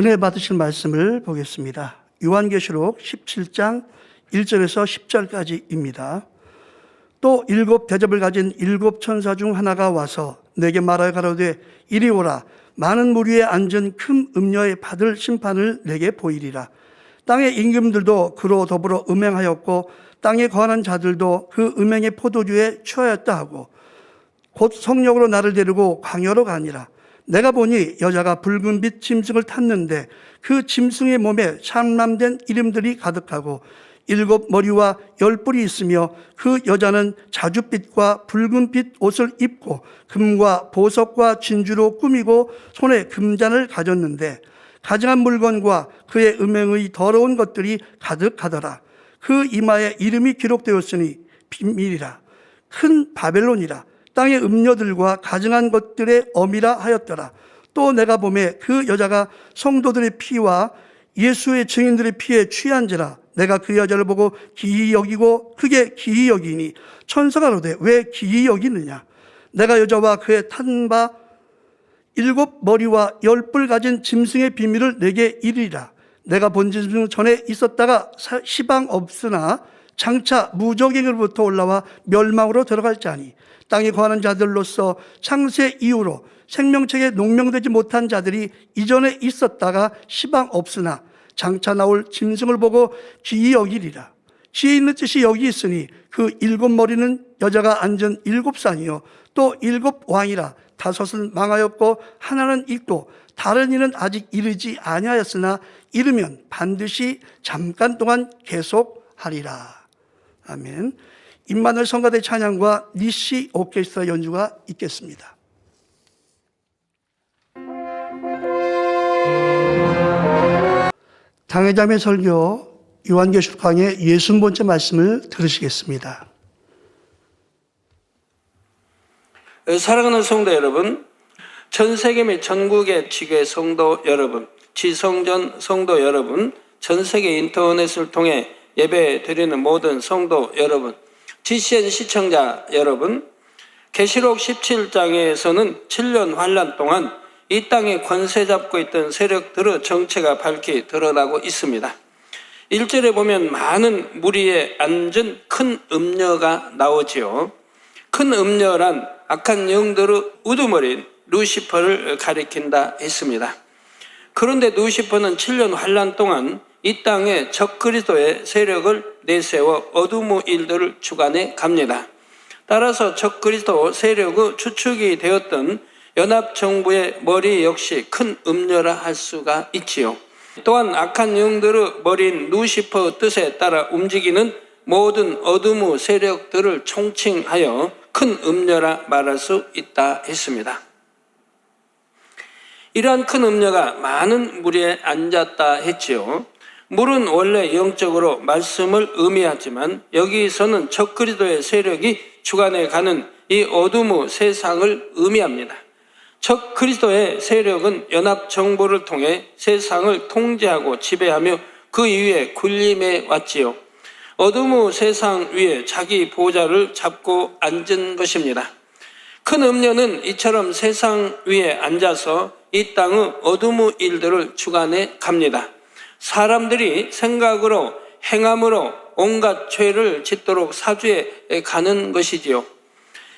은혜 받으실 말씀을 보겠습니다. 요한계시록 17장 1절에서 10절까지입니다. 또 일곱 대접을 가진 일곱 천사 중 하나가 와서 내게 말하여 가로되 이리 오라. 많은 물 위에 앉은 큰 음녀의 받을 심판을 내게 보이리라. 땅의 임금들도 그로 더불어 음행하였고 땅에 거하는 자들도 그 음행의 포도주에 취하였다 하고 곧 성령으로 나를 데리고 광야로 가니라. 내가 보니 여자가 붉은빛 짐승을 탔는데 그 짐승의 몸에 참람된 이름들이 가득하고 일곱 머리와 열 뿔이 있으며 그 여자는 자줏빛과 붉은빛 옷을 입고 금과 보석과 진주로 꾸미고 손에 금잔을 가졌는데 가증한 물건과 그의 음행의 더러운 것들이 가득하더라. 그 이마에 이름이 기록되었으니 비밀이라. 큰 바벨론이라. 땅의 음녀들과 가증한 것들의 엄이라 하였더라. 또 내가 보매 그 여자가 성도들의 피와 예수의 증인들의 피에 취한지라. 내가 그 여자를 보고 기이 여기고 크게 기이 여기니 천사가 이르되 왜 기이 여기느냐. 내가 여자와 그의 탄 바 일곱 머리와 열 뿔 가진 짐승의 비밀을 내게 이르리라. 내가 본 짐승 전에 있었다가 시방 없으나 장차 무적에게로부터 올라와 멸망으로 들어갈 자니 땅에 거하는 자들로서 창세 이후로 생명책에 농명되지 못한 자들이 이전에 있었다가 시방 없으나 장차 나올 짐승을 보고 기이 여기리라. 지혜 있는 뜻이 여기 있으니 그 일곱 머리는 여자가 앉은 일곱 산이요 또 일곱 왕이라. 다섯은 망하였고 하나는 있고 다른 이는 아직 이르지 아니하였으나 이르면 반드시 잠깐 동안 계속하리라. 아멘. 임마누엘 성가대 찬양과 니시 오케스트라 연주가 있겠습니다. 당회자매 설교 요한계시록 강의 60번째 말씀을 들으시겠습니다. 사랑하는 성도 여러분, 전 세계 및 전국의 지교회 성도 여러분, 지성전 성도 여러분, 전 세계 인터넷을 통해 예배 드리는 모든 성도 여러분, GCN 시청자 여러분, 계시록 17장에서는 7년 환란 동안 이 땅에 권세 잡고 있던 세력들의 정체가 밝히 드러나고 있습니다. 1절에 보면 많은 무리에 앉은 큰 음녀가 나오지요. 큰 음녀란 악한 영들의 우두머리인 루시퍼를 가리킨다 했습니다. 그런데 루시퍼는 7년 환란 동안 이 땅에 적그리스도의 세력을 내세워 어둠의 일들을 주관해 갑니다. 따라서 적그리스도 세력의 주축이 되었던 연합정부의 머리 역시 큰 음녀라 할 수가 있지요. 또한 악한 영들의 머리인 루시퍼의 뜻에 따라 움직이는 모든 어둠의 세력들을 총칭하여 큰 음녀라 말할 수 있다 했습니다. 이러한 큰 음녀가 많은 물에 앉았다 했지요. 물은 원래 영적으로 말씀을 의미하지만 여기서는 적그리스도의 세력이 주관해 가는 이 어둠의 세상을 의미합니다. 적그리스도의 세력은 연합정부를 통해 세상을 통제하고 지배하며 그 이후에 군림해 왔지요. 어둠의 세상 위에 자기 보좌를 잡고 앉은 것입니다. 큰 음녀는 이처럼 세상 위에 앉아서 이 땅의 어둠의 일들을 주관해 갑니다. 사람들이 생각으로 행함으로 온갖 죄를 짓도록 사주해 가는 것이지요.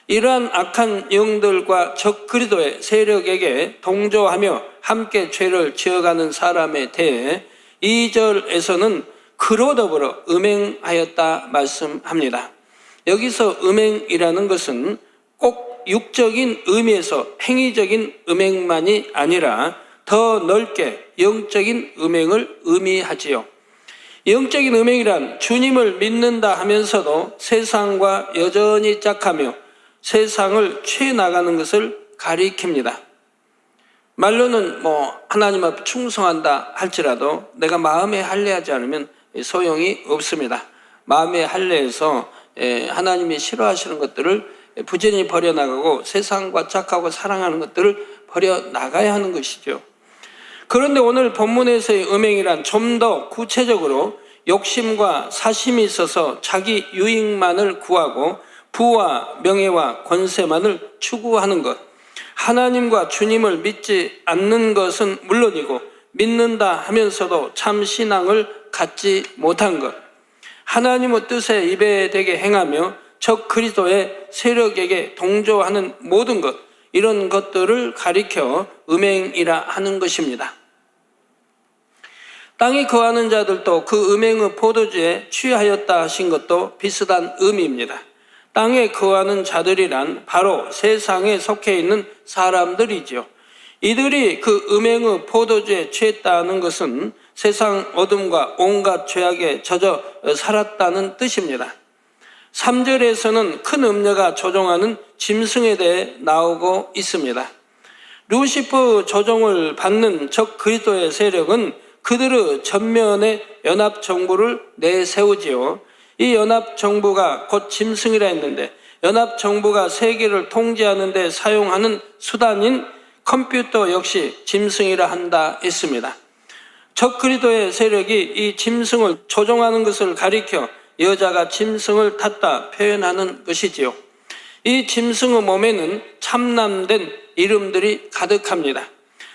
이러한 악한 영들과 적그리스도의 세력에게 동조하며 함께 죄를 지어가는 사람에 대해 2절에서는 그로 더불어 음행하였다 말씀합니다. 여기서 음행이라는 것은 꼭 육적인 의미에서 행위적인 음행만이 아니라 더 넓게 영적인 음행을 의미하지요. 영적인 음행이란 주님을 믿는다 하면서도 세상과 여전히 짝하며 세상을 취해 나가는 것을 가리킵니다. 말로는 하나님 앞에 충성한다 할지라도 내가 마음에 할례하지 않으면 소용이 없습니다. 마음에 할례해서 하나님이 싫어하시는 것들을 부지런히 버려나가고 세상과 짝하고 사랑하는 것들을 버려나가야 하는 것이죠. 그런데 오늘 본문에서의 음행이란 좀 더 구체적으로 욕심과 사심이 있어서 자기 유익만을 구하고 부와 명예와 권세만을 추구하는 것, 하나님과 주님을 믿지 않는 것은 물론이고 믿는다 하면서도 참 신앙을 갖지 못한 것, 하나님의 뜻에 입에되게 행하며 적 그리스도의 세력에게 동조하는 모든 것, 이런 것들을 가리켜 음행이라 하는 것입니다. 땅에 거하는 자들도 그 음행의 포도주에 취하였다 하신 것도 비슷한 의미입니다. 땅에 거하는 자들이란 바로 세상에 속해 있는 사람들이지요. 이들이 그 음행의 포도주에 취했다는 것은 세상 어둠과 온갖 죄악에 젖어 살았다는 뜻입니다. 3절에서는 큰 음녀가 조종하는 짐승에 대해 나오고 있습니다. 루시퍼 조종을 받는 적 그리스도의 세력은 그들의 전면에 연합정부를 내세우지요. 이 연합정부가 곧 짐승이라 했는데, 연합정부가 세계를 통제하는 데 사용하는 수단인 컴퓨터 역시 짐승이라 한다 했습니다. 적 그리스도의 세력이 이 짐승을 조종하는 것을 가리켜 여자가 짐승을 탔다 표현하는 것이지요. 이 짐승의 몸에는 참남된 이름들이 가득합니다.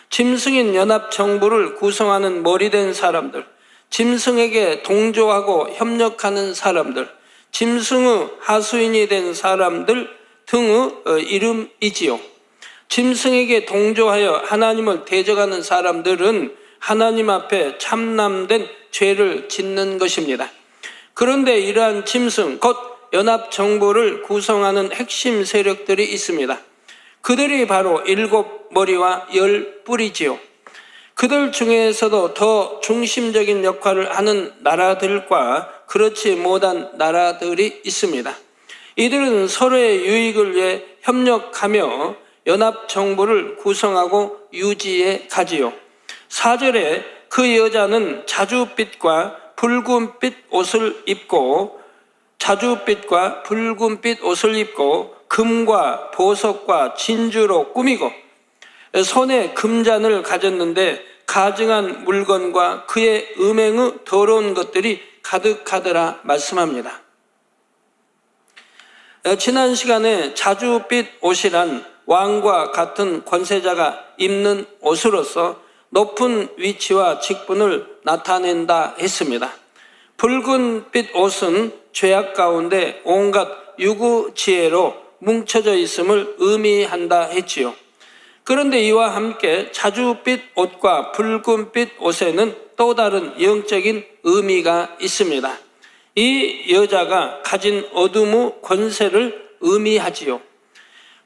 짐승인 연합정부를 구성하는 머리된 사람들, 짐승에게 동조하고 협력하는 사람들, 짐승의 하수인이 된 사람들 등의 이름이지요. 짐승에게 동조하여 하나님을 대적하는 사람들은 하나님 앞에 참남된 죄를 짓는 것입니다. 그런데 이러한 짐승, 곧 연합정부를 구성하는 핵심 세력들이 있습니다. 그들이 바로 7머리와 10뿔이지요. 그들 중에서도 더 중심적인 역할을 하는 나라들과 그렇지 못한 나라들이 있습니다. 이들은 서로의 유익을 위해 협력하며 연합정부를 구성하고 유지해 가지요. 4절에 그 여자는 자주빛과 붉은빛 옷을 입고 금과 보석과 진주로 꾸미고 손에 금잔을 가졌는데 가증한 물건과 그의 음행의 더러운 것들이 가득하더라 말씀합니다. 지난 시간에 자주빛 옷이란 왕과 같은 권세자가 입는 옷으로서 높은 위치와 직분을 나타낸다 했습니다. 붉은빛 옷은 죄악 가운데 온갖 유구지혜로 뭉쳐져 있음을 의미한다 했지요. 그런데 이와 함께 자주빛 옷과 붉은빛 옷에는 또 다른 영적인 의미가 있습니다. 이 여자가 가진 어둠의 권세를 의미하지요.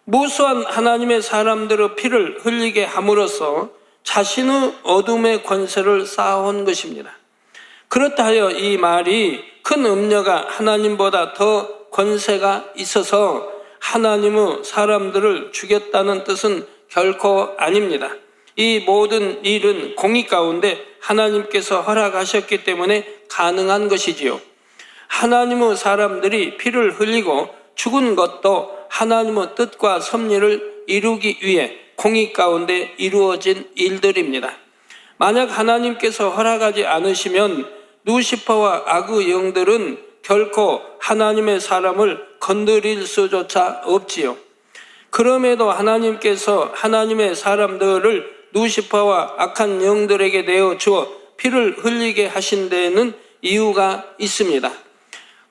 무수한 하나님의 사람들의 피를 흘리게 함으로써 자신의 어둠의 권세를 쌓아온 것입니다. 그렇다 하여 이 말이 큰 음녀가 하나님보다 더 권세가 있어서 하나님의 사람들을 죽였다는 뜻은 결코 아닙니다. 이 모든 일은 공의 가운데 하나님께서 허락하셨기 때문에 가능한 것이지요. 하나님의 사람들이 피를 흘리고 죽은 것도 하나님의 뜻과 섭리를 이루기 위해 공의 가운데 이루어진 일들입니다. 만약 하나님께서 허락하지 않으시면 루시퍼와 악의 영들은 결코 하나님의 사람을 건드릴 수조차 없지요. 그럼에도 하나님께서 하나님의 사람들을 루시퍼와 악한 영들에게 내어주어 피를 흘리게 하신 데에는 이유가 있습니다.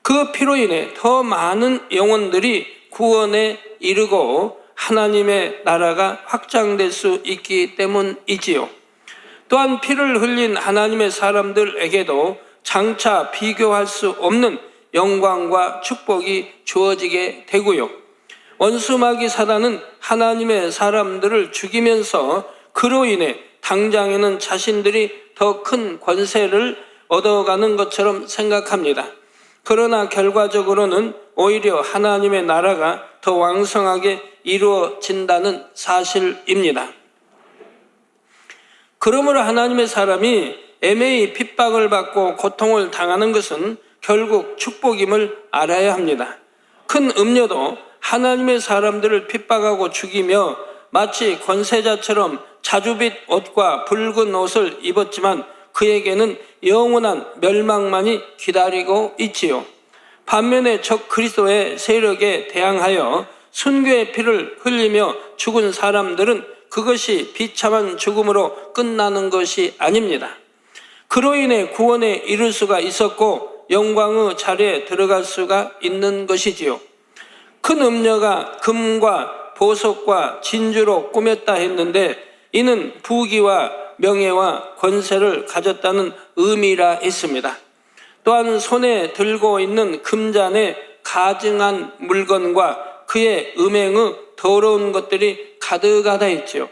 그 피로 인해 더 많은 영혼들이 구원에 이르고 하나님의 나라가 확장될 수 있기 때문이지요. 또한 피를 흘린 하나님의 사람들에게도 장차 비교할 수 없는 영광과 축복이 주어지게 되고요. 원수마귀 사단은 하나님의 사람들을 죽이면서 그로 인해 당장에는 자신들이 더 큰 권세를 얻어가는 것처럼 생각합니다. 그러나 결과적으로는 오히려 하나님의 나라가 더 왕성하게 이루어진다는 사실입니다. 그러므로 하나님의 사람이 애매히 핍박을 받고 고통을 당하는 것은 결국 축복임을 알아야 합니다. 큰 음녀도 하나님의 사람들을 핍박하고 죽이며 마치 권세자처럼 자주빛 옷과 붉은 옷을 입었지만 그에게는 영원한 멸망만이 기다리고 있지요. 반면에 적 그리스도의 세력에 대항하여 순교의 피를 흘리며 죽은 사람들은 그것이 비참한 죽음으로 끝나는 것이 아닙니다. 그로 인해 구원에 이를 수가 있었고 영광의 자리에 들어갈 수가 있는 것이지요. 큰 음녀가 금과 보석과 진주로 꾸몄다 했는데 이는 부귀와 명예와 권세를 가졌다는 의미라 했습니다. 또한 손에 들고 있는 금잔에 가증한 물건과 그의 음행의 더러운 것들이 가득하다 했지요.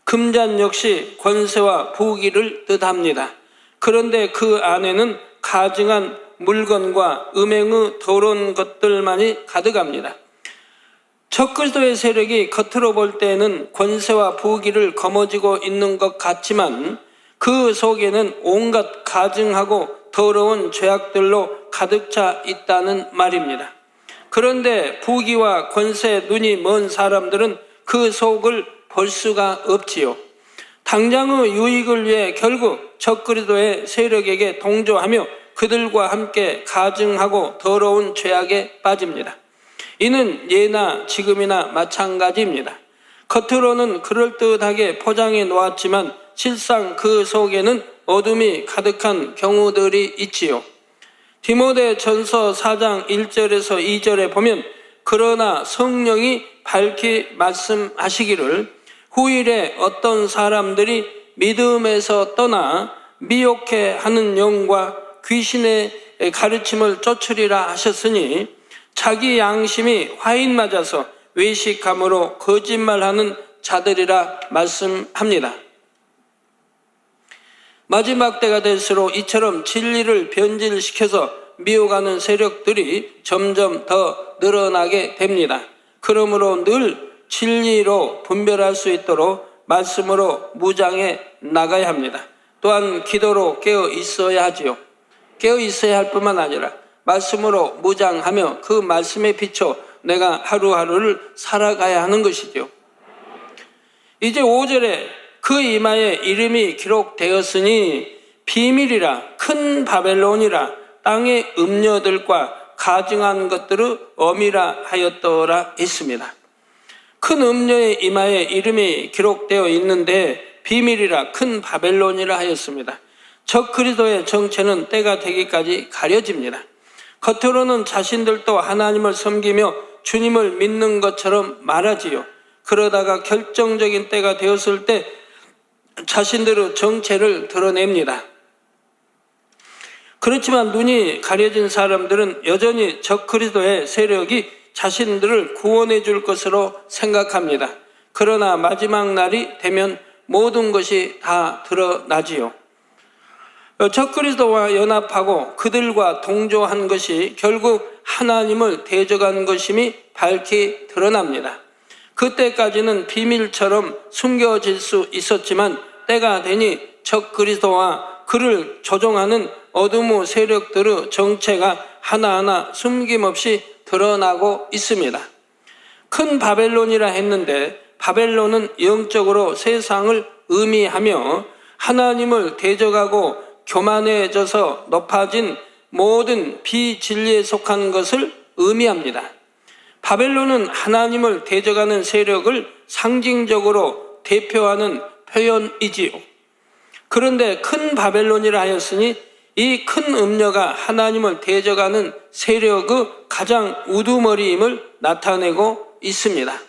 금잔 역시 권세와 부귀를 뜻합니다. 그런데 그 안에는 가증한 물건과 음행의 더러운 것들만이 가득합니다. 적그리스도의 세력이 겉으로 볼 때에는 권세와 부귀를 거머쥐고 있는 것 같지만 그 속에는 온갖 가증하고 더러운 죄악들로 가득 차 있다는 말입니다. 그런데 부귀와 권세에 눈이 먼 사람들은 그 속을 볼 수가 없지요. 당장의 유익을 위해 결국 적그리스도의 세력에게 동조하며 그들과 함께 가증하고 더러운 죄악에 빠집니다. 이는 예나 지금이나 마찬가지입니다. 겉으로는 그럴듯하게 포장해 놓았지만 실상 그 속에는 어둠이 가득한 경우들이 있지요. 디모데전서 4장 1절에서 2절에 보면 그러나 성령이 밝히 말씀하시기를 후일에 어떤 사람들이 믿음에서 떠나 미혹해 하는 영과 귀신의 가르침을 쫓으리라 하셨으니 자기 양심이 화인 맞아서 외식함으로 거짓말하는 자들이라 말씀합니다. 마지막 때가 될수록 이처럼 진리를 변질시켜서 미혹하는 세력들이 점점 더 늘어나게 됩니다. 그러므로 늘 진리로 분별할 수 있도록 말씀으로 무장해 나가야 합니다. 또한 기도로 깨어 있어야 하지요. 깨어 있어야 할 뿐만 아니라 말씀으로 무장하며 그 말씀에 비춰 내가 하루하루를 살아가야 하는 것이죠. 이제 5절에 그 이마에 이름이 기록되었으니 비밀이라 큰 바벨론이라 땅의 음녀들과 가증한 것들의 엄이라 하였더라 했습니다. 큰 음녀의 이마에 이름이 기록되어 있는데 비밀이라 큰 바벨론이라 하였습니다. 적그리스도의 정체는 때가 되기까지 가려집니다. 겉으로는 자신들도 하나님을 섬기며 주님을 믿는 것처럼 말하지요. 그러다가 결정적인 때가 되었을 때 자신들의 정체를 드러냅니다. 그렇지만 눈이 가려진 사람들은 여전히 적그리스도의 세력이 자신들을 구원해 줄 것으로 생각합니다. 그러나 마지막 날이 되면 모든 것이 다 드러나지요. 적그리스도와 연합하고 그들과 동조한 것이 결국 하나님을 대적한 것임이 밝히 드러납니다. 그때까지는 비밀처럼 숨겨질 수 있었지만 때가 되니 적그리스도와 그를 조종하는 어둠의 세력들의 정체가 하나하나 숨김없이 드러나고 있습니다. 큰 바벨론이라 했는데 바벨론은 영적으로 세상을 의미하며 하나님을 대적하고 교만해져서 높아진 모든 비진리에 속한 것을 의미합니다. 바벨론은 하나님을 대적하는 세력을 상징적으로 대표하는 표현이지요. 그런데 큰 바벨론이라 하였으니 이 큰 음녀가 하나님을 대적하는 세력의 가장 우두머리임을 나타내고 있습니다.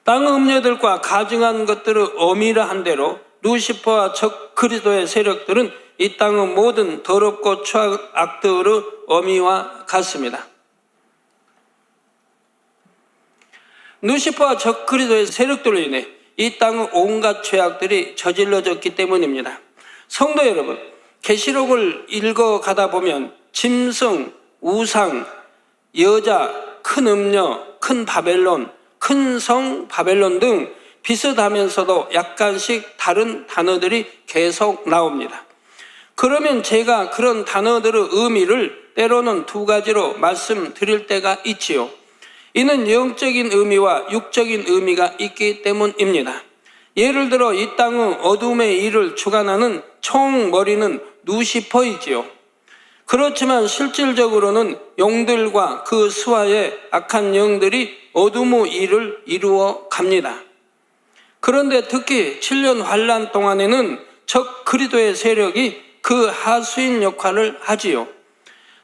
땅의 음녀들과 가증한 것들의 어미라 한 대로 루시퍼와 적그리스도의 세력들은 이 땅의 모든 더럽고 추악 악들의 어미와 같습니다. 루시퍼와 적그리스도의 세력들로 인해 이 땅의 온갖 죄악들이 저질러졌기 때문입니다. 성도 여러분, 계시록을 읽어가다 보면 짐승, 우상, 여자, 큰 음녀, 큰 바벨론, 큰 성 바벨론 등 비슷하면서도 약간씩 다른 단어들이 계속 나옵니다. 그러면 제가 그런 단어들의 의미를 때로는 두 가지로 말씀드릴 때가 있지요. 이는 영적인 의미와 육적인 의미가 있기 때문입니다. 예를 들어 이 땅의 어둠의 일을 주관하는 총머리는 루시퍼이지요. 그렇지만 실질적으로는 용들과 그 수하의 악한 영들이 어둠의 일을 이루어 갑니다. 그런데 특히 7년 환란 동안에는 적 그리스도의 세력이 그 하수인 역할을 하지요.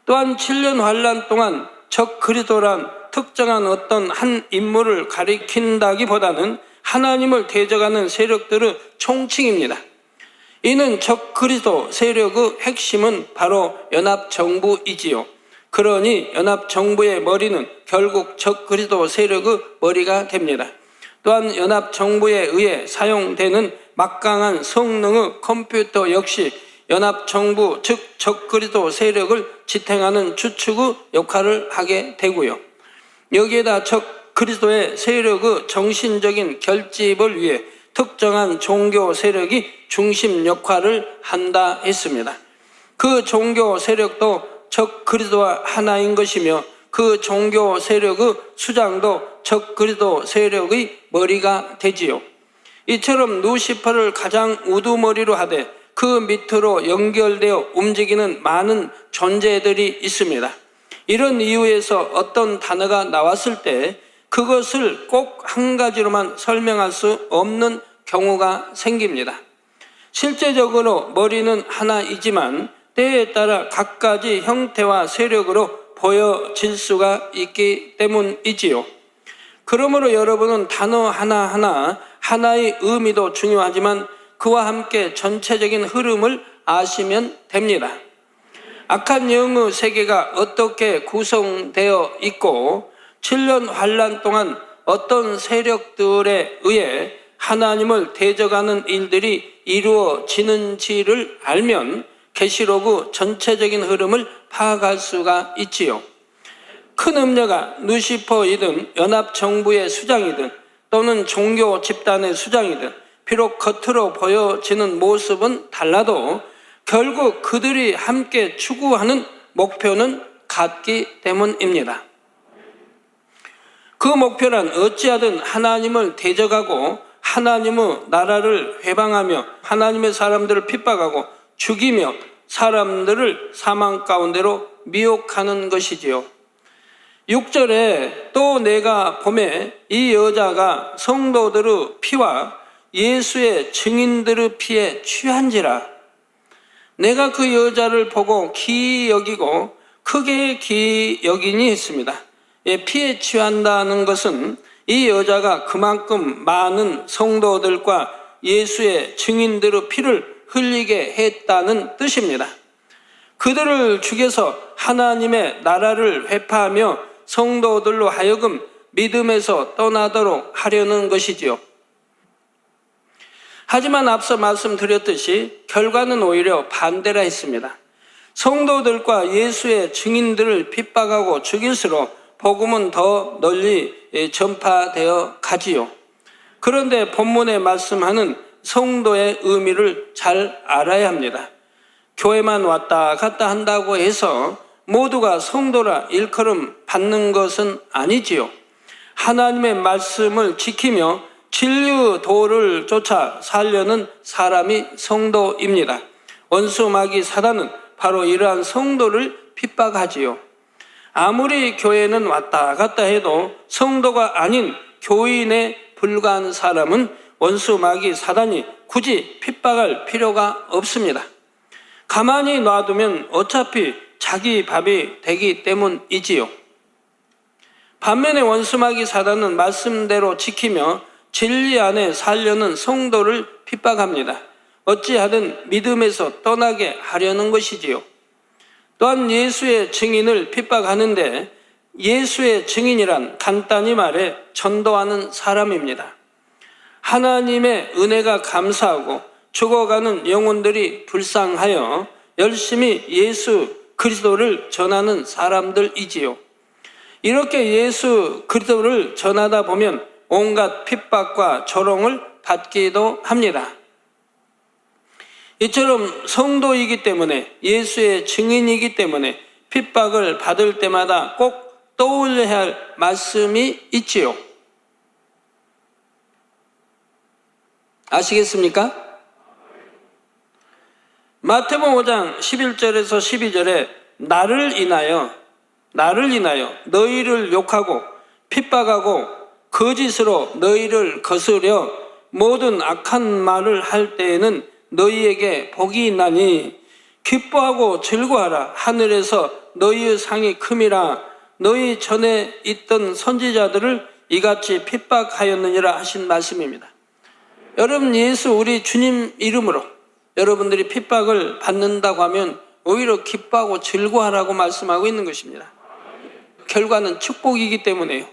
또한 7년 환란 동안 적 그리스도란 특정한 어떤 한 인물을 가리킨다기보다는 하나님을 대적하는 세력들의 총칭입니다. 이는 적 그리스도 세력의 핵심은 바로 연합정부이지요. 그러니 연합정부의 머리는 결국 적 그리스도 세력의 머리가 됩니다. 또한 연합정부에 의해 사용되는 막강한 성능의 컴퓨터 역시 연합정부 즉 적 그리스도 세력을 지탱하는 주축의 역할을 하게 되고요. 여기에다 적 그리스도의 세력의 정신적인 결집을 위해 특정한 종교 세력이 중심 역할을 한다 했습니다. 그 종교 세력도 적 그리스도와 하나인 것이며 그 종교 세력의 수장도 적 그리스도 세력의 머리가 되지요. 이처럼 루시퍼를 가장 우두머리로 하되 그 밑으로 연결되어 움직이는 많은 존재들이 있습니다. 이런 이유에서 어떤 단어가 나왔을 때 그것을 꼭 한 가지로만 설명할 수 없는 경우가 생깁니다. 실제적으로 머리는 하나이지만 때에 따라 각가지 형태와 세력으로 보여질 수가 있기 때문이지요. 그러므로 여러분은 단어 하나하나 하나의 의미도 중요하지만 그와 함께 전체적인 흐름을 아시면 됩니다. 악한 영의 세계가 어떻게 구성되어 있고 7년 환란 동안 어떤 세력들에 의해 하나님을 대적하는 일들이 이루어지는지를 알면 계시록의 전체적인 흐름을 파악할 수가 있지요. 큰 음녀가 루시퍼이든 연합정부의 수장이든 또는 종교 집단의 수장이든 비록 겉으로 보여지는 모습은 달라도 결국 그들이 함께 추구하는 목표는 같기 때문입니다. 그 목표란 어찌하든 하나님을 대적하고 하나님의 나라를 회방하며 하나님의 사람들을 핍박하고 죽이며 사람들을 사망 가운데로 미혹하는 것이지요. 6절에 또 내가 보매 이 여자가 성도들의 피와 예수의 증인들의 피에 취한지라. 내가 그 여자를 보고 기이 여기고 크게 기이 여기니 했습니다. 피에 취한다는 것은 이 여자가 그만큼 많은 성도들과 예수의 증인들의 피를 흘리게 했다는 뜻입니다. 그들을 죽여서 하나님의 나라를 회파하며 성도들로 하여금 믿음에서 떠나도록 하려는 것이지요. 하지만 앞서 말씀드렸듯이 결과는 오히려 반대라 했습니다. 성도들과 예수의 증인들을 핍박하고 죽일수록 복음은 더 널리 전파되어 가지요. 그런데 본문에 말씀하는 성도의 의미를 잘 알아야 합니다. 교회만 왔다 갔다 한다고 해서 모두가 성도라 일컬음 받는 것은 아니지요. 하나님의 말씀을 지키며 진리의 도를 쫓아 살려는 사람이 성도입니다. 원수 마귀 사단은 바로 이러한 성도를 핍박하지요. 아무리 교회는 왔다 갔다 해도 성도가 아닌 교인에 불과한 사람은 원수 마귀 사단이 굳이 핍박할 필요가 없습니다. 가만히 놔두면 어차피 자기 밥이 되기 때문이지요. 반면에 원수 마귀 사단은 말씀대로 지키며 진리 안에 살려는 성도를 핍박합니다. 어찌하든 믿음에서 떠나게 하려는 것이지요. 또한 예수의 증인을 핍박하는데 예수의 증인이란 간단히 말해 전도하는 사람입니다. 하나님의 은혜가 감사하고 죽어가는 영혼들이 불쌍하여 열심히 예수 그리스도를 전하는 사람들이지요. 이렇게 예수 그리스도를 전하다 보면 온갖 핍박과 조롱을 받기도 합니다. 이처럼 성도이기 때문에 예수의 증인이기 때문에 핍박을 받을 때마다 꼭 떠올려야 할 말씀이 있지요. 아시겠습니까? 마태복음 5장 11절에서 12절에 나를 인하여 너희를 욕하고 핍박하고 거짓으로 너희를 거스려 모든 악한 말을 할 때에는 너희에게 복이 있나니 기뻐하고 즐거워하라. 하늘에서 너희의 상이 큼이라. 너희 전에 있던 선지자들을 이같이 핍박하였느니라 하신 말씀입니다. 여러분, 예수 우리 주님 이름으로 여러분들이 핍박을 받는다고 하면 오히려 기뻐하고 즐거워하라고 말씀하고 있는 것입니다. 결과는 축복이기 때문에요.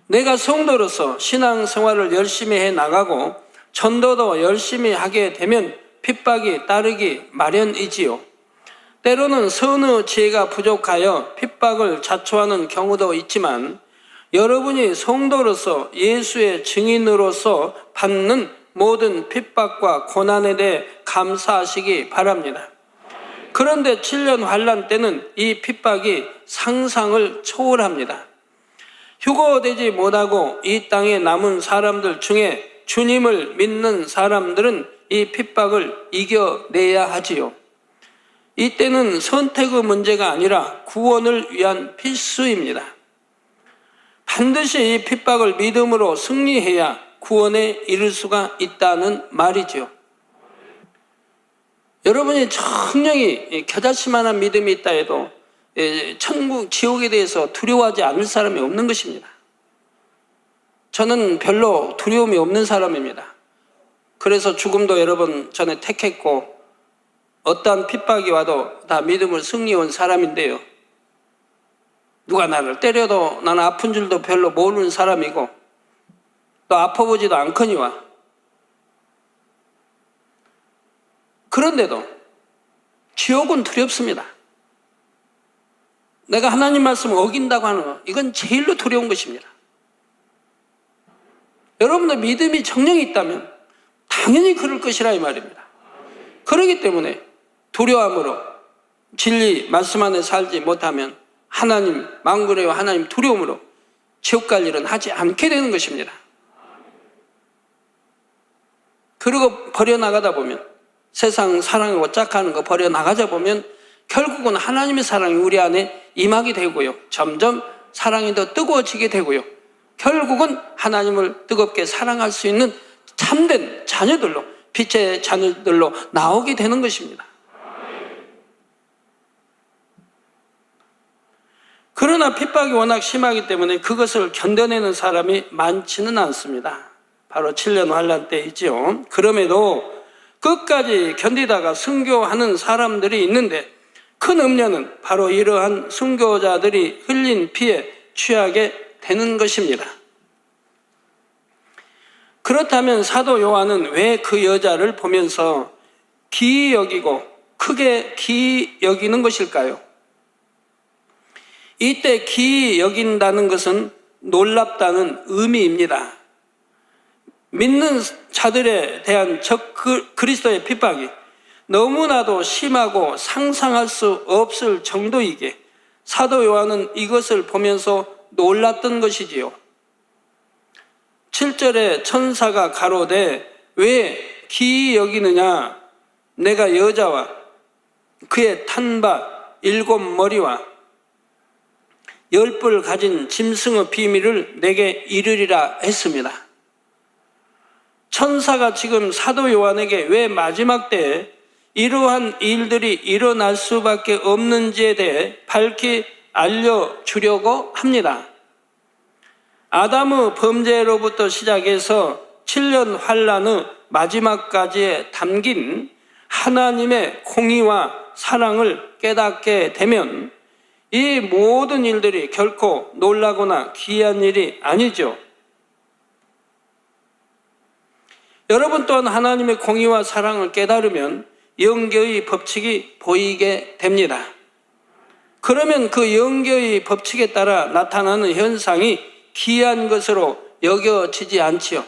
내가 성도로서 신앙생활을 열심히 해나가고 전도도 열심히 하게 되면 핍박이 따르기 마련이지요. 때로는 선의 지혜가 부족하여 핍박을 자초하는 경우도 있지만 여러분이 성도로서 예수의 증인으로서 받는 모든 핍박과 고난에 대해 감사하시기 바랍니다. 그런데 7년 환난 때는 이 핍박이 상상을 초월합니다. 휴거되지 못하고 이 땅에 남은 사람들 중에 주님을 믿는 사람들은 이 핍박을 이겨내야 하지요. 이때는 선택의 문제가 아니라 구원을 위한 필수입니다. 반드시 이 핍박을 믿음으로 승리해야 구원에 이를 수가 있다는 말이죠. 여러분이 정령이 겨자씨만한 믿음이 있다 해도 천국, 지옥에 대해서 두려워하지 않을 사람이 없는 것입니다. 저는 별로 두려움이 없는 사람입니다. 그래서 죽음도 여러 번 전에 택했고 어떠한 핍박이 와도 다 믿음을 승리해온 사람인데요. 누가 나를 때려도 나는 아픈 줄도 별로 모르는 사람이고 또 아파보지도 않거니와 그런데도 지옥은 두렵습니다. 내가 하나님 말씀을 어긴다고 하는 것, 이건 제일로 두려운 것입니다. 여러분들 믿음이 정령이 있다면 당연히 그럴 것이라 이 말입니다. 그렇기 때문에 두려움으로 진리 말씀 안에 살지 못하면 하나님 망군의 하나님 두려움으로 지옥 갈 일은 하지 않게 되는 것입니다. 그리고 버려나가다 보면 세상 사랑하고 짝하는 거 버려나가다 보면 결국은 하나님의 사랑이 우리 안에 임하게 되고요. 점점 사랑이 더 뜨거워지게 되고요. 결국은 하나님을 뜨겁게 사랑할 수 있는 참된 자녀들로, 빛의 자녀들로 나오게 되는 것입니다. 그러나 핍박이 워낙 심하기 때문에 그것을 견뎌내는 사람이 많지는 않습니다. 바로 7년 환난 때이지요. 그럼에도 끝까지 견디다가 순교하는 사람들이 있는데 큰 음료는 바로 이러한 순교자들이 흘린 피에 취하게 되는 것입니다. 그렇다면 사도 요한은 왜 그 여자를 보면서 기이 여기고 크게 기이 여기는 것일까요? 이때 기이 여긴다는 것은 놀랍다는 의미입니다. 믿는 자들에 대한 그리스도의 핍박이 너무나도 심하고 상상할 수 없을 정도이기에 사도 요한은 이것을 보면서 놀랐던 것이지요. 7절에 천사가 가로되 왜 기이 여기느냐? 내가 여자와 그의 탄바 7머리와 10뿔 가진 짐승의 비밀을 내게 이르리라 했습니다. 천사가 지금 사도 요한에게 왜 마지막 때에 이러한 일들이 일어날 수밖에 없는지에 대해 밝히 알려주려고 합니다. 아담의 범죄로부터 시작해서 7년 환난의 마지막까지에 담긴 하나님의 공의와 사랑을 깨닫게 되면 이 모든 일들이 결코 놀라거나 기이한 일이 아니죠. 여러분 또한 하나님의 공의와 사랑을 깨달으면 영계의 법칙이 보이게 됩니다. 그러면 그 영계의 법칙에 따라 나타나는 현상이 기이한 것으로 여겨지지 않지요.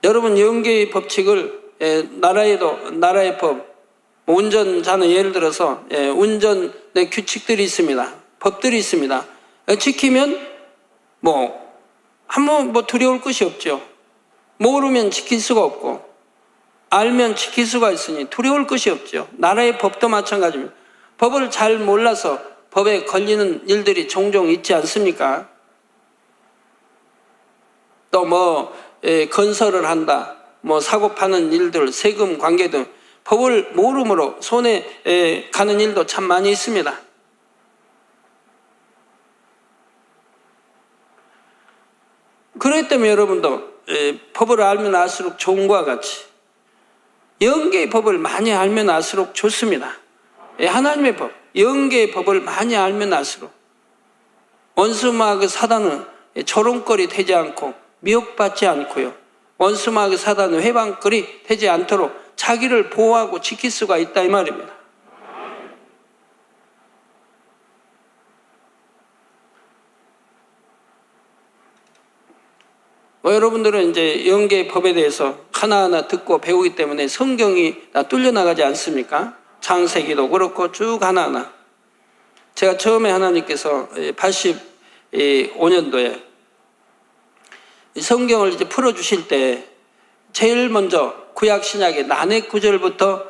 여러분 영계의 법칙을 나라의 법, 운전자는 예를 들어서 운전의 규칙들이 있습니다. 법들이 있습니다. 지키면 한번 두려울 것이 없죠. 모르면 지킬 수가 없고 알면 지킬 수가 있으니 두려울 것이 없죠. 나라의 법도 마찬가지입니다. 법을 잘 몰라서 법에 걸리는 일들이 종종 있지 않습니까? 또 또 뭐 건설을 한다, 뭐 사고 파는 일들, 세금 관계 등 법을 모름으로 손해 가는 일도 참 많이 있습니다. 그렇기 때문에 여러분도 법을 알면 알수록 좋은 것과 같이 영계의 법을 많이 알면 알수록 좋습니다. 하나님의 법, 영계의 법을 많이 알면 알수록 원수마귀 사단은 조롱거리 되지 않고 미혹받지 않고요. 원수마귀 사단은 회방거리 되지 않도록 자기를 보호하고 지킬 수가 있다 이 말입니다. 여러분들은 이제 영계의 법에 대해서 하나하나 듣고 배우기 때문에 성경이 다 뚫려 나가지 않습니까? 창세기도 그렇고 쭉 하나하나. 제가 처음에 하나님께서 85년도에 성경을 이제 풀어주실 때 제일 먼저 구약 신약의 난해구절부터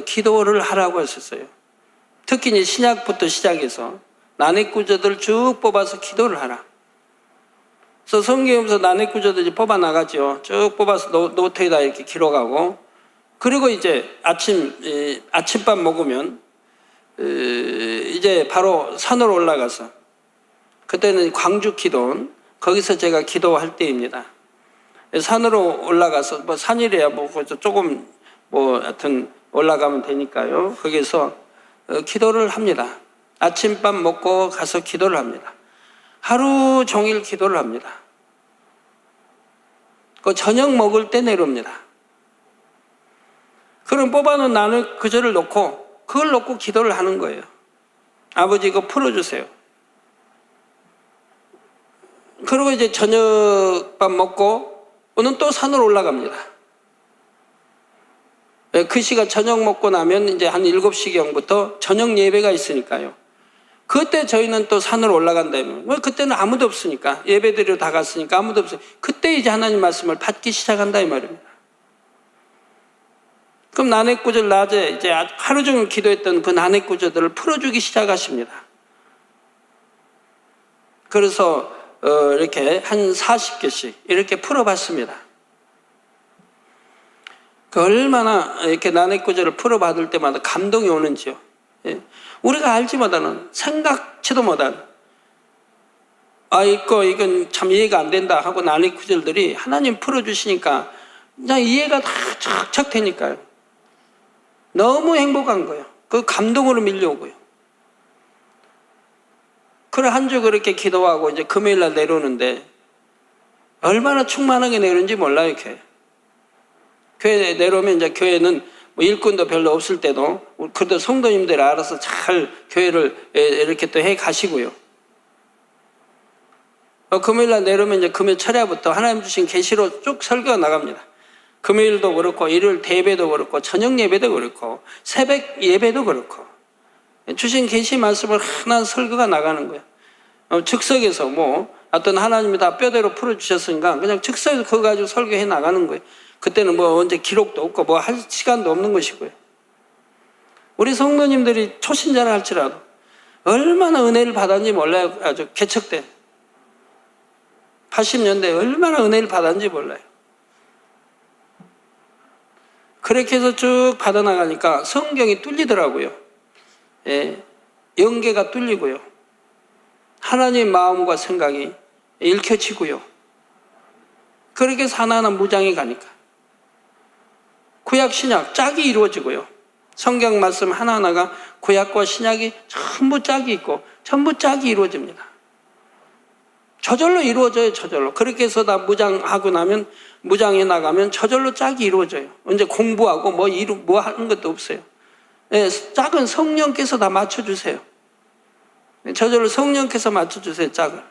기도를 하라고 했었어요. 특히 이제 신약부터 시작해서 난해구절들 쭉 뽑아서 기도를 하라. 그래서 성경에서 난해구절들 뽑아 나가죠. 쭉 뽑아서 노트에다 이렇게 기록하고, 그리고 이제 아침밥 먹으면 이제 바로 산으로 올라가서, 그때는 광주 기도원, 거기서 제가 기도할 때입니다. 산으로 올라가서 뭐 산이래야 뭐 조금 뭐 하여튼 올라가면 되니까요. 거기서 기도를 합니다. 아침밥 먹고 가서 기도를 합니다. 하루 종일 기도를 합니다. 그 저녁 먹을 때 내려옵니다. 그럼 뽑아놓은 나는 그절을 놓고 그걸 놓고 기도를 하는 거예요. 아버지 이거 풀어주세요. 그리고 이제 저녁밥 먹고 오늘 또 산으로 올라갑니다. 그 시간 저녁 먹고 나면 이제 한 7시경부터 저녁 예배가 있으니까요. 그때 저희는 또 산으로 올라간다면, 그때는 아무도 없으니까, 예배드리러 다 갔으니까 아무도 없으니까, 그때 이제 하나님 말씀을 받기 시작한다 이 말입니다. 그럼 난해구절 낮에 이제 하루 종일 기도했던 그 난해구절들을 풀어주기 시작하십니다. 그래서 이렇게 한 40개씩 이렇게 풀어봤습니다. 그 얼마나 이렇게 난해구절을 풀어받을 때마다 감동이 오는지요. 우리가 알지 못하는, 생각지도 못한, 이건 참 이해가 안 된다 하고 난해구절들이 하나님 풀어주시니까 그냥 이해가 다 착착 되니까요. 너무 행복한 거예요. 그 감동으로 밀려오고요. 그래 한 주 그렇게 기도하고 이제 금요일날 내려오는데 얼마나 충만하게 내려오는지 몰라요. 교회 내려오면 이제 교회는 뭐 일꾼도 별로 없을 때도 그래도 성도님들이 알아서 잘 교회를 이렇게 또 해 가시고요. 금요일날 내려오면 이제 금요 철야부터 하나님 주신 계시로 쭉 설교가 나갑니다. 금요일도 그렇고 일요일 대예배도 그렇고 저녁 예배도 그렇고 새벽 예배도 그렇고 주신 계시 말씀을 하나 설교가 나가는 거예요. 즉석에서 뭐 어떤 하나님이 다 뼈대로 풀어주셨으니까 그냥 즉석에서 그거 가지고 설교해 나가는 거예요. 그때는 뭐 언제 기록도 없고 뭐 할 시간도 없는 것이고요. 우리 성도님들이 초신자라 할지라도 얼마나 은혜를 받았는지 몰라요. 아주 개척 때 80년대에 얼마나 은혜를 받았는지 몰라요. 그렇게 해서 쭉 받아나가니까 성경이 뚫리더라고요. 영계가 뚫리고요. 하나님의 마음과 생각이 읽혀지고요. 그렇게 해서 하나하나 무장해 가니까 구약 신약 짝이 이루어지고요. 성경 말씀 하나하나가 구약과 신약이 전부 짝이 있고 전부 짝이 이루어집니다. 저절로 이루어져요. 저절로. 그렇게 해서 다 무장하고 나면, 무장해 나가면 저절로 짝이 이루어져요. 언제 공부하고 뭐 하는 것도 없어요. 짝은 성령께서 다 맞춰주세요. 저절로 성령께서 맞춰주세요. 짝을.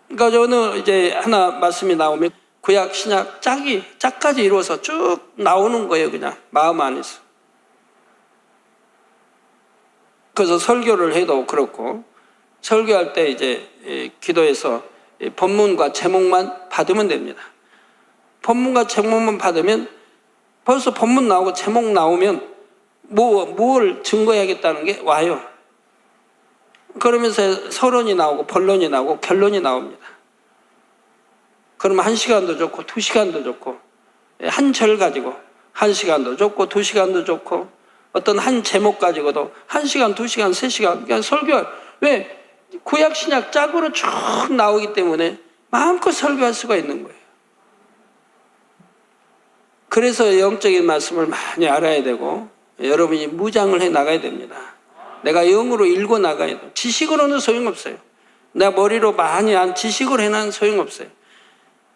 그러니까 어느 이제 하나 말씀이 나오면 구약 신약 짝까지 이루어서 쭉 나오는 거예요. 그냥 마음 안에서. 그래서 설교를 해도 그렇고 설교할 때 이제 기도해서 본문과 제목만 받으면 됩니다. 본문과 제목만 받으면 벌써 본문 나오고 제목 나오면 뭘 증거해야겠다는 게 와요. 그러면서 서론이 나오고 본론이 나오고 결론이 나옵니다. 그러면 1시간도 좋고 2시간도 좋고 한 절 가지고 1시간도 좋고 2시간도 좋고 어떤 한 제목 가지고도 1시간, 2시간, 3시간 그냥 설교. 왜? 구약 신약 짝으로 쭉 나오기 때문에 마음껏 설교할 수가 있는 거예요. 그래서 영적인 말씀을 많이 알아야 되고 여러분이 무장을 해 나가야 됩니다. 내가 영으로 읽어 나가야 돼요. 지식으로는 소용없어요. 내가 머리로 많이 안 지식으로 해놔는 소용없어요.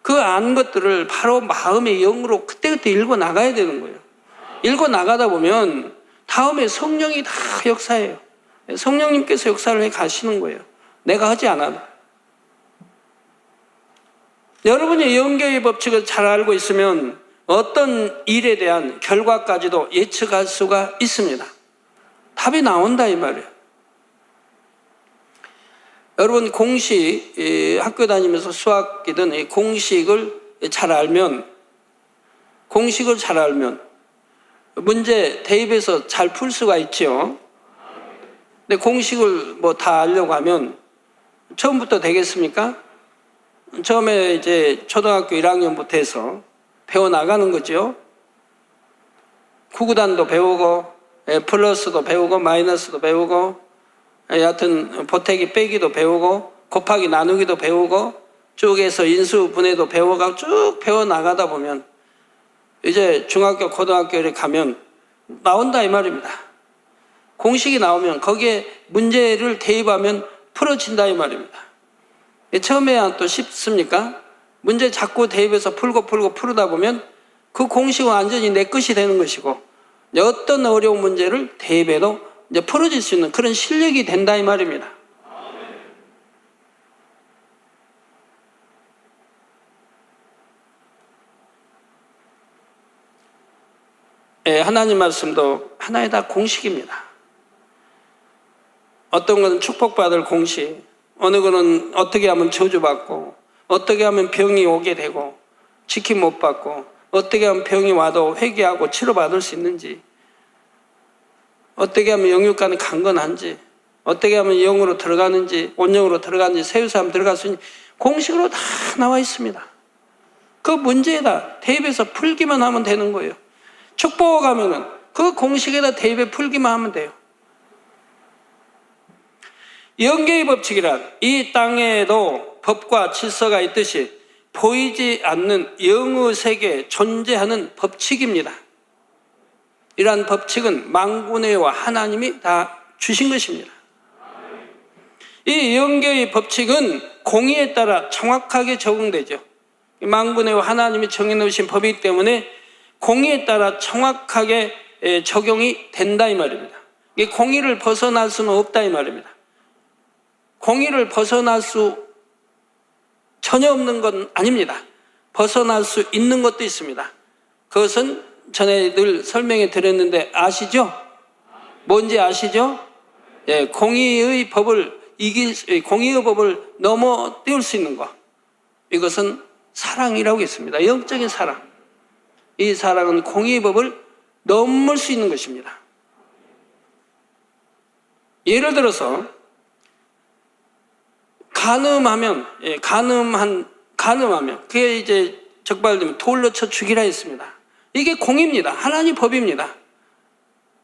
그 안 것들을 바로 마음의 영으로 그때그때 읽어 나가야 되는 거예요. 읽어 나가다 보면 다음에 성령이 다 역사해요. 성령님께서 역사를 해 가시는 거예요. 내가 하지 않아도. 여러분이 영계의 법칙을 잘 알고 있으면 어떤 일에 대한 결과까지도 예측할 수가 있습니다. 답이 나온다 이 말이에요. 여러분 공식 학교 다니면서 수학이든 이 공식을 잘 알면 문제 대입해서 잘 풀 수가 있죠. 근데 공식을 뭐 다 알려고 하면 처음부터 되겠습니까? 처음에 이제 초등학교 1학년부터 해서 배워나가는 거죠. 구구단도 배우고 플러스도 배우고 마이너스도 배우고 여하튼 보태기 빼기도 배우고 곱하기 나누기도 배우고 쭉 해서 인수 분해도 배워가고 쭉 배워나가다 보면 이제 중학교 고등학교에 가면 나온다 이 말입니다. 공식이 나오면 거기에 문제를 대입하면 풀어진다 이 말입니다. 처음에야 또 쉽습니까? 문제 자꾸 대입해서 풀고 풀다 보면 그 공식은 완전히 내 것이 되는 것이고 어떤 어려운 문제를 대입해도 이제 풀어질 수 있는 그런 실력이 된다 이 말입니다. 하나님 말씀도 하나의 다 공식입니다. 어떤 것은 축복받을 공식, 어느 것은 어떻게 하면 저주받고 어떻게 하면 병이 오게 되고 지킴 못 받고 어떻게 하면 병이 와도 회개하고 치료받을 수 있는지, 어떻게 하면 영육간이 강건한지, 어떻게 하면 영으로 들어가는지 온영으로 들어가는지 세우사람 들어갈 수 있는지 공식으로 다 나와 있습니다. 그 문제에다 대입해서 풀기만 하면 되는 거예요. 축복하면은 그 공식에다 대입해 풀기만 하면 돼요. 영계의 법칙이란 이 땅에도 법과 질서가 있듯이 보이지 않는 영의 세계에 존재하는 법칙입니다. 이러한 법칙은 만군의와 하나님이 다 주신 것입니다. 이 영계의 법칙은 공의에 따라 정확하게 적용되죠. 만군의와 하나님이 정해놓으신 법이기 때문에 공의에 따라 정확하게 적용이 된다 이 말입니다. 이 공의를 벗어날 수는 없다 이 말입니다. 공의를 벗어날 수 전혀 없는 건 아닙니다. 벗어날 수 있는 것도 있습니다. 그것은 전에 늘 설명해 드렸는데 아시죠? 뭔지 아시죠? 예, 공의의 법을 공의의 법을 넘어띄울 수 있는 것. 이것은 사랑이라고 했습니다. 영적인 사랑. 이 사랑은 공의의 법을 넘을 수 있는 것입니다. 예를 들어서 간음하면 그게 이제 적발되면 돌로 쳐 죽이라 했습니다. 이게 공의입니다. 하나님 법입니다.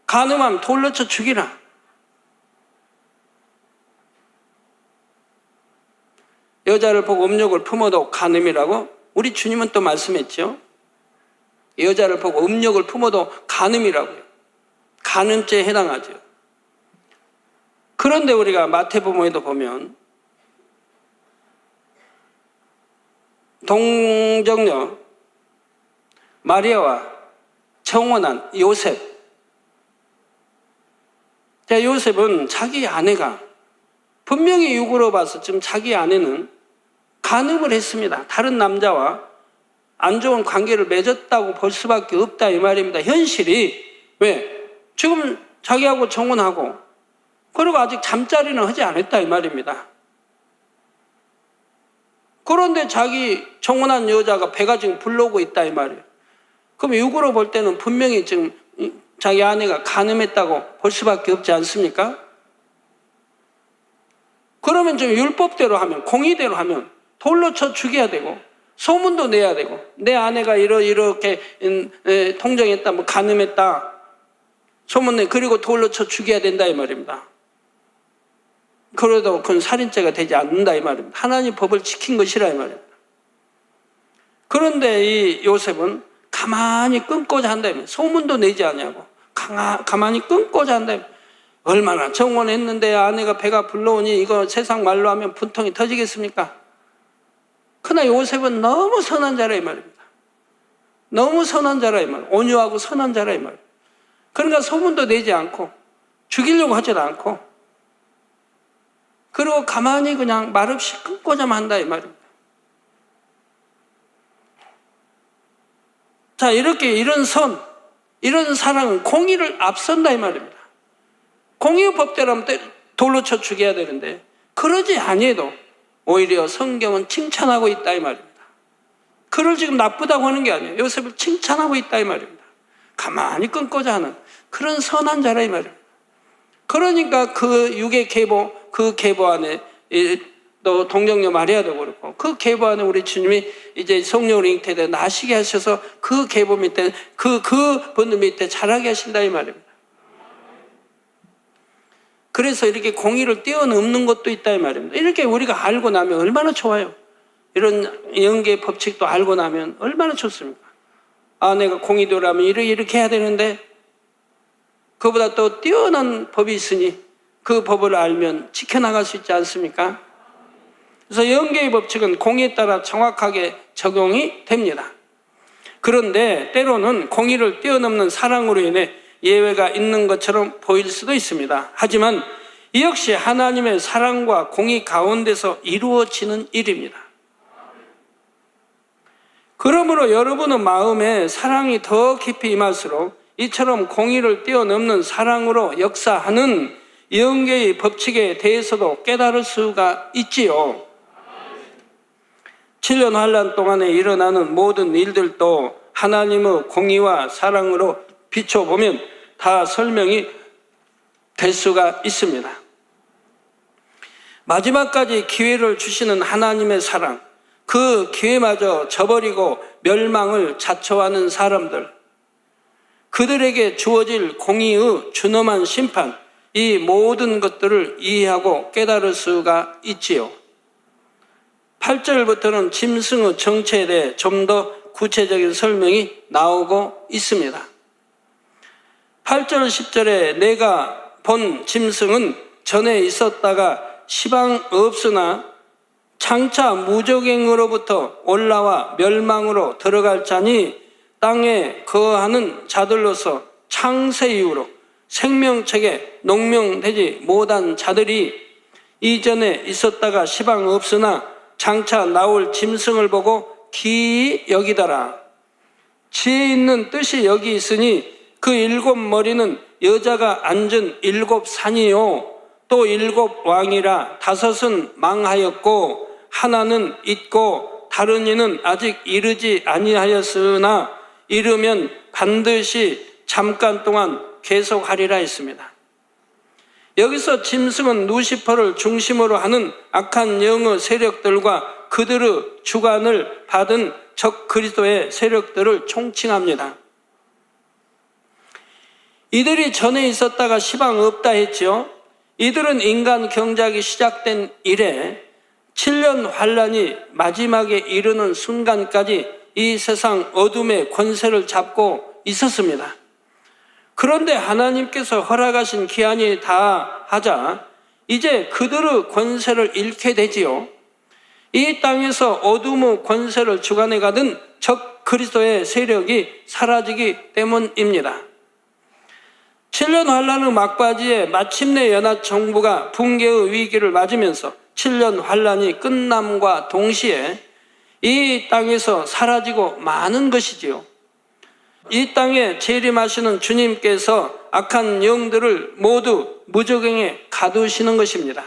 간음하면 돌로 쳐 죽이라. 여자를 보고 음욕을 품어도 간음이라고 우리 주님은 또 말씀했죠. 여자를 보고 음욕을 품어도 간음이라고요. 간음죄에 해당하죠. 그런데 우리가 마태복음에도 보면 동정녀 마리아와 청혼한 요셉. 요셉은 자기 아내가 분명히 육으로 봐서 지금 자기 아내는 간음을 했습니다. 다른 남자와 안 좋은 관계를 맺었다고 볼 수밖에 없다 이 말입니다. 현실이 왜? 지금 자기하고 청혼하고 그리고 아직 잠자리는 하지 않았다 이 말입니다. 그런데 자기 청혼한 여자가 배가 지금 불러오고 있다 이 말이에요. 그럼 육으로 볼 때는 분명히 지금 자기 아내가 간음했다고 볼 수밖에 없지 않습니까? 그러면 좀 율법대로 하면, 공의대로 하면 돌로 쳐 죽여야 되고 소문도 내야 되고, 내 아내가 이렇게 통정했다, 뭐 간음했다 소문내, 그리고 돌로 쳐 죽여야 된다 이 말입니다. 그래도 그건 살인죄가 되지 않는다 이 말입니다. 하나님 법을 지킨 것이라 이 말입니다. 그런데 이 요셉은 가만히 끊고자 한다면, 소문도 내지 않냐고 가만히 끊고자 한다면, 얼마나 정원했는데 아내가 배가 불러오니 이거 세상 말로 하면 분통이 터지겠습니까? 그러나 요셉은 너무 선한 자라 이 말입니다. 너무 선한 자라 이 말, 온유하고 선한 자라 이 말. 그러니까 소문도 내지 않고 죽이려고 하지도 않고, 그리고 가만히 그냥 말없이 끊고자만 한다 이 말입니다. 자, 이렇게 이런 이런 사랑은 공의를 앞선다 이 말입니다. 공의의 법대로 하면 돌로 쳐 죽여야 되는데, 그러지 아니해도 오히려 성경은 칭찬하고 있다 이 말입니다. 그를 지금 나쁘다고 하는 게 아니에요. 요셉을 칭찬하고 있다 이 말입니다. 가만히 끊고자 하는 그런 선한 자라 이 말입니다. 그러니까 그 육의 계보, 그 계보 안에 또 동정녀 마리아도 그렇고, 그 계보 안에 우리 주님이 이제 성령으로 잉태돼 나시게 하셔서 그 계보 밑에 그 번호 밑에 자라게 하신다 이 말입니다. 그래서 이렇게 공의를 뛰어넘는 것도 있다 이 말입니다. 이렇게 우리가 알고 나면 얼마나 좋아요. 이런 영계의 법칙도 알고 나면 얼마나 좋습니까? 아, 내가 공의도라면 이렇게 해야 되는데, 그보다 또 뛰어난 법이 있으니 그 법을 알면 지켜나갈 수 있지 않습니까? 그래서 영계의 법칙은 공의에 따라 정확하게 적용이 됩니다. 그런데 때로는 공의를 뛰어넘는 사랑으로 인해 예외가 있는 것처럼 보일 수도 있습니다. 하지만 이 역시 하나님의 사랑과 공의 가운데서 이루어지는 일입니다. 그러므로 여러분의 마음에 사랑이 더 깊이 임할수록 이처럼 공의를 뛰어넘는 사랑으로 역사하는 영계의 법칙에 대해서도 깨달을 수가 있지요. 7년 환란 동안에 일어나는 모든 일들도 하나님의 공의와 사랑으로 비춰보면 다 설명이 될 수가 있습니다. 마지막까지 기회를 주시는 하나님의 사랑, 그 기회마저 저버리고 멸망을 자초하는 사람들, 그들에게 주어질 공의의 준엄한 심판, 이 모든 것들을 이해하고 깨달을 수가 있지요. 8절부터는 짐승의 정체에 대해 좀 더 구체적인 설명이 나오고 있습니다. 8절 10절에 내가 본 짐승은 전에 있었다가 시방 없으나 장차 무적행으로부터 올라와 멸망으로 들어갈 자니, 땅에 거하는 자들로서 창세 이후로 생명책에 농명되지 못한 자들이 이전에 있었다가 시방 없으나 장차 나올 짐승을 보고 기이 여기더라. 지혜 있는 뜻이 여기 있으니 그 7 머리는 여자가 앉은 7 산이요 또 7 왕이라 5은 망하였고 하나는 있고 다른 이는 아직 이르지 아니하였으나 이르면 반드시 잠깐 동안 계속하리라 했습니다. 여기서 짐승은 루시퍼를 중심으로 하는 악한 영의 세력들과 그들의 주관을 받은 적 그리스도의 세력들을 총칭합니다. 이들이 전에 있었다가 시방 없다 했죠. 이들은 인간 경작이 시작된 이래 7년 환란이 마지막에 이르는 순간까지 이 세상 어둠의 권세를 잡고 있었습니다. 그런데 하나님께서 허락하신 기한이 다 하자 이제 그들의 권세를 잃게 되지요. 이 땅에서 어둠의 권세를 주관해 가던 적 그리스도의 세력이 사라지기 때문입니다. 7년 환란의 막바지에 마침내 연합 정부가 붕괴의 위기를 맞으면서 7년 환란이 끝남과 동시에 이 땅에서 사라지고 마는 것이지요. 이 땅에 재림하시는 주님께서 악한 영들을 모두 무저갱에 가두시는 것입니다.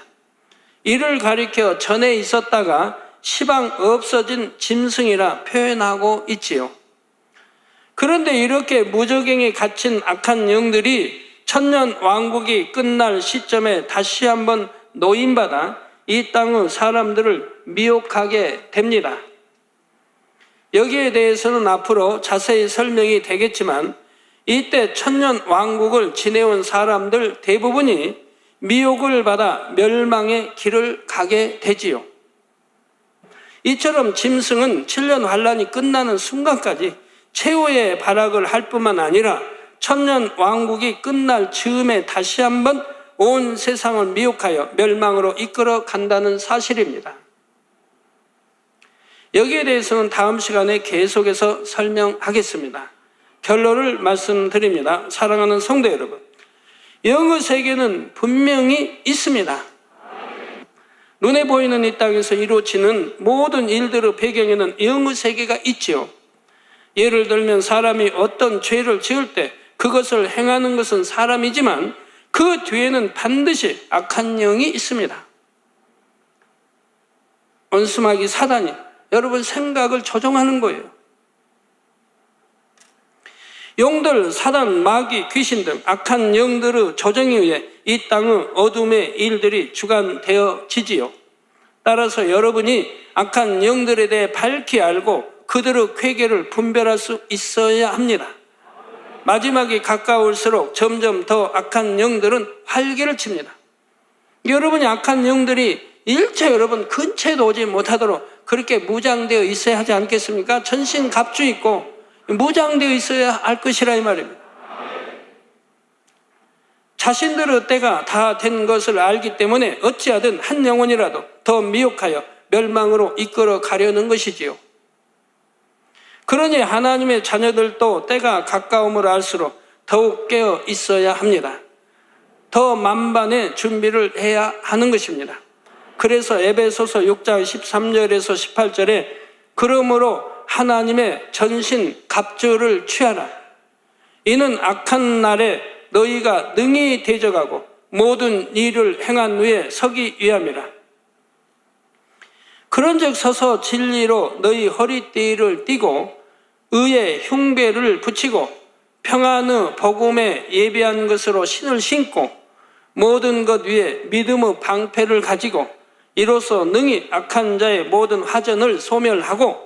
이를 가리켜 전에 있었다가 시방 없어진 짐승이라 표현하고 있지요. 그런데 이렇게 무저갱에 갇힌 악한 영들이 천년 왕국이 끝날 시점에 다시 한번 노임받아 이 땅의 사람들을 미혹하게 됩니다. 여기에 대해서는 앞으로 자세히 설명이 되겠지만 이때 천년 왕국을 지내온 사람들 대부분이 미혹을 받아 멸망의 길을 가게 되지요. 이처럼 짐승은 7년 환란이 끝나는 순간까지 최후의 발악을 할 뿐만 아니라 천년 왕국이 끝날 즈음에 다시 한번 온 세상을 미혹하여 멸망으로 이끌어 간다는 사실입니다. 여기에 대해서는 다음 시간에 계속해서 설명하겠습니다. 결론을 말씀드립니다. 사랑하는 성도 여러분, 영의 세계는 분명히 있습니다. 눈에 보이는 이 땅에서 이루어지는 모든 일들의 배경에는 영의 세계가 있지요. 예를 들면 사람이 어떤 죄를 지을 때 그것을 행하는 것은 사람이지만 그 뒤에는 반드시 악한 영이 있습니다. 원수마귀 사단이 여러분 생각을 조종하는 거예요. 용들, 사단, 마귀, 귀신 등 악한 영들의 조정에 의해 이 땅의 어둠의 일들이 주관되어지지요. 따라서 여러분이 악한 영들에 대해 밝히 알고 그들의 쾌계를 분별할 수 있어야 합니다. 마지막이 가까울수록 점점 더 악한 영들은 활개를 칩니다. 여러분이 악한 영들이 일체 여러분 근처에도 오지 못하도록 그렇게 무장되어 있어야 하지 않겠습니까? 전신 갑주 있고 무장되어 있어야 할 것이라 이 말입니다. 자신들의 때가 다 된 것을 알기 때문에 어찌하든 한 영혼이라도 더 미혹하여 멸망으로 이끌어 가려는 것이지요. 그러니 하나님의 자녀들도 때가 가까움을 알수록 더욱 깨어 있어야 합니다. 더 만반의 준비를 해야 하는 것입니다. 그래서 에베소서 6장 13절에서 18절에 그러므로 하나님의 전신 갑주를 취하라. 이는 악한 날에 너희가 능히 대적하고 모든 일을 행한 후에 서기 위함이라. 그런즉 서서 진리로 너희 허리띠를 띠고 의의 흉배를 붙이고 평안의 복음에 예비한 것으로 신을 신고 모든 것 위에 믿음의 방패를 가지고 이로써 능히 악한 자의 모든 화전을 소멸하고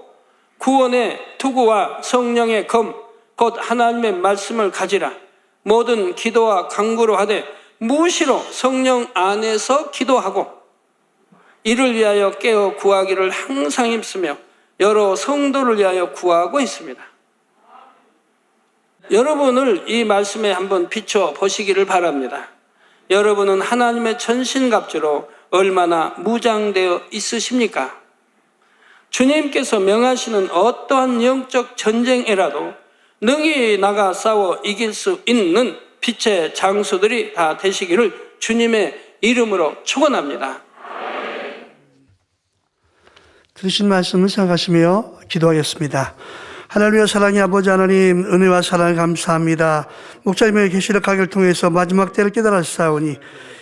구원의 투구와 성령의 검 곧 하나님의 말씀을 가지라. 모든 기도와 간구로 하되 무시로 성령 안에서 기도하고 이를 위하여 깨어 구하기를 항상 힘쓰며 여러 성도를 위하여 구하고 있습니다. 여러분을 이 말씀에 한번 비춰 보시기를 바랍니다. 여러분은 하나님의 전신갑주로 얼마나 무장되어 있으십니까? 주님께서 명하시는 어떠한 영적 전쟁에라도 능히 나가 싸워 이길 수 있는 빛의 장수들이 다 되시기를 주님의 이름으로 축원합니다. 들으신 말씀을 생각하시며 기도하겠습니다. 하나님의 사랑의 아버지 하나님, 은혜와 사랑 감사합니다. 목사님의 계시록 강의를 통해서 마지막 때를 깨달았사오니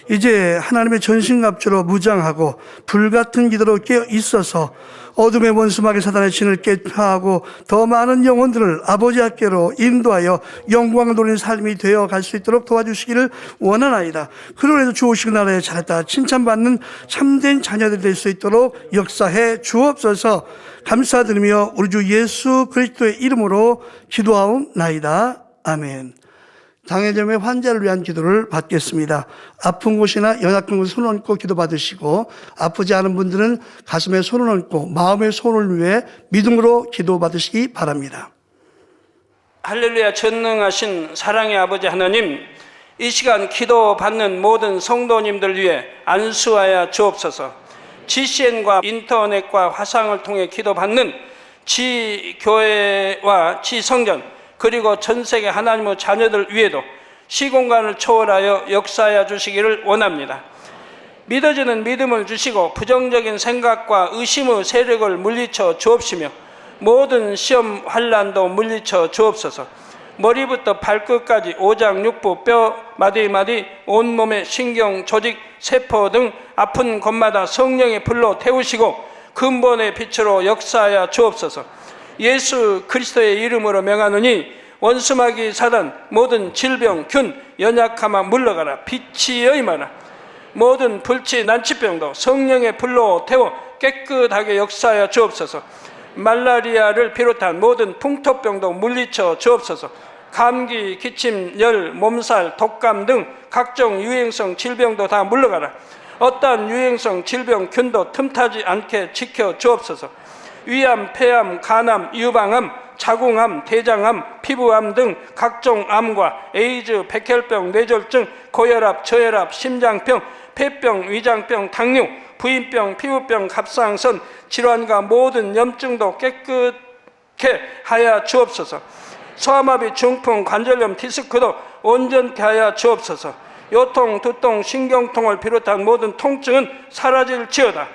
이제 하나님의 전신갑주로 무장하고 불같은 기도로 깨어 있어서 어둠의 원수마귀 사단의 진을 깨트하고 더 많은 영혼들을 아버지 학교로 인도하여 영광을 돌리는 삶이 되어 갈 수 있도록 도와주시기를 원하나이다. 그로 인해서 주오시고 나라에 잘했다 칭찬받는 참된 자녀들이 될 수 있도록 역사해 주옵소서. 감사드리며 우리 주 예수 그리스도의 이름으로 기도하옵나이다. 아멘. 장애점의 환자를 위한 기도를 받겠습니다. 아픈 곳이나 연약한 곳에 손을 얹고 기도받으시고 아프지 않은 분들은 가슴에 손을 얹고 마음의 손을 위해 믿음으로 기도받으시기 바랍니다. 할렐루야. 전능하신 사랑의 아버지 하나님, 이 시간 기도받는 모든 성도님들 위해 안수하여 주옵소서. GCN과 인터넷과 화상을 통해 기도받는 지교회와 지성전 그리고 전 세계 하나님의 자녀들 위에도 시공간을 초월하여 역사하여 주시기를 원합니다. 믿어지는 믿음을 주시고 부정적인 생각과 의심의 세력을 물리쳐 주옵시며 모든 시험 환난도 물리쳐 주옵소서. 머리부터 발끝까지 오장육부 뼈 마디마디 온몸의 신경 조직 세포 등 아픈 곳마다 성령의 불로 태우시고 근본의 빛으로 역사하여 주옵소서. 예수 그리스도의 이름으로 명하노니 원수마귀 사단 모든 질병 균 연약함아 물러가라. 빛이 여임하라. 모든 불치 난치병도 성령의 불로 태워 깨끗하게 역사하여 주옵소서. 말라리아를 비롯한 모든 풍토병도 물리쳐 주옵소서. 감기, 기침, 열, 몸살, 독감 등 각종 유행성 질병도 다 물러가라. 어떠한 유행성 질병 균도 틈타지 않게 지켜 주옵소서. 위암, 폐암, 간암, 유방암, 자궁암, 대장암, 피부암 등 각종 암과 에이즈, 백혈병, 뇌졸중, 고혈압, 저혈압, 심장병, 폐병, 위장병, 당뇨, 부인병, 피부병, 갑상선 질환과 모든 염증도 깨끗게 하여 주옵소서. 소아마비, 중풍, 관절염, 디스크도 온전케 하여 주옵소서. 요통, 두통, 신경통을 비롯한 모든 통증은 사라질지어다.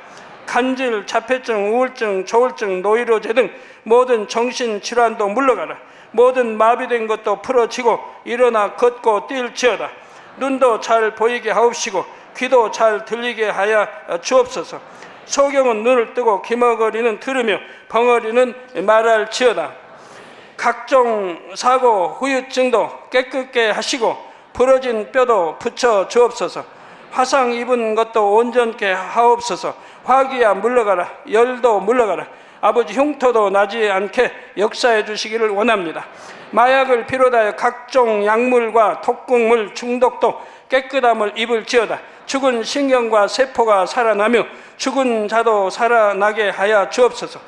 간질, 자폐증, 우울증, 조울증, 노이로제 등 모든 정신질환도 물러가라. 모든 마비된 것도 풀어지고 일어나 걷고 뛸지어다. 눈도 잘 보이게 하옵시고 귀도 잘 들리게 하여 주옵소서. 소경은 눈을 뜨고 기머거리는 들으며 벙어리는 말할지어다. 각종 사고, 후유증도 깨끗게 하시고 부러진 뼈도 붙여 주옵소서. 화상 입은 것도 온전케 하옵소서. 화기야 물러가라. 열도 물러가라. 아버지 흉터도 나지 않게 역사해 주시기를 원합니다. 마약을 비롯하여 각종 약물과 독극물 중독도 깨끗함을 입을지어다. 죽은 신경과 세포가 살아나며 죽은 자도 살아나게 하여 주옵소서.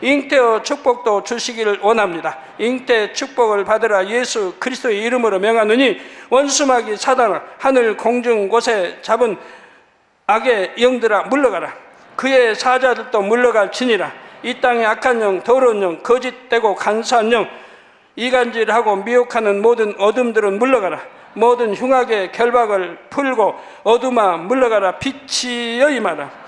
잉태의 축복도 주시기를 원합니다. 잉태 축복을 받으라. 예수 그리스도의 이름으로 명하노니 원수마귀 사단아, 하늘 공중 곳에 잡은 악의 영들아 물러가라. 그의 사자들도 물러갈지니라. 이 땅의 악한 영, 더러운 영, 거짓되고 간사한 영, 이간질하고 미혹하는 모든 어둠들은 물러가라. 모든 흉악의 결박을 풀고 어둠아 물러가라. 빛이여 임하라.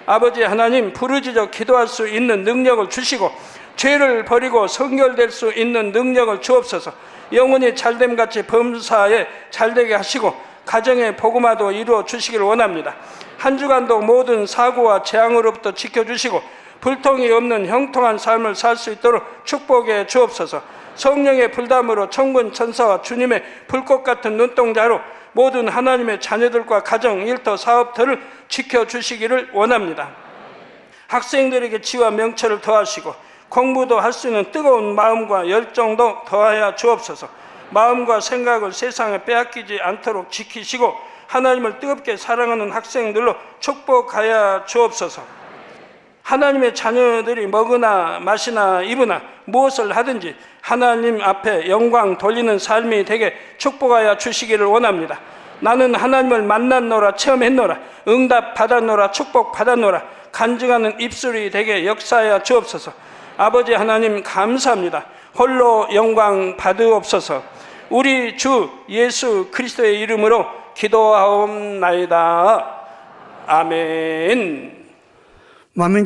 아버지 하나님, 부르짖어 기도할 수 있는 능력을 주시고 죄를 버리고 성결될 수 있는 능력을 주옵소서. 영혼이 잘됨같이 범사에 잘되게 하시고 가정의 복음화도 이루어 주시길 원합니다. 한 주간도 모든 사고와 재앙으로부터 지켜주시고 불통이 없는 형통한 삶을 살 수 있도록 축복해 주옵소서. 성령의 불담으로 천군 천사와 주님의 불꽃 같은 눈동자로 모든 하나님의 자녀들과 가정, 일터, 사업터를 지켜주시기를 원합니다. 학생들에게 지와 명철을 더하시고 공부도 할 수 있는 뜨거운 마음과 열정도 더하여 주옵소서. 마음과 생각을 세상에 빼앗기지 않도록 지키시고 하나님을 뜨겁게 사랑하는 학생들로 축복하여 주옵소서. 하나님의 자녀들이 먹으나 마시나 입으나 무엇을 하든지 하나님 앞에 영광 돌리는 삶이 되게 축복하여 주시기를 원합니다. 나는 하나님을 만났노라, 체험했노라, 응답 받았노라, 축복 받았노라, 간증하는 입술이 되게 역사하여 주옵소서. 아버지 하나님 감사합니다. 홀로 영광 받으옵소서. 우리 주 예수 그리스도의 이름으로 기도하옵나이다. 아멘. 만민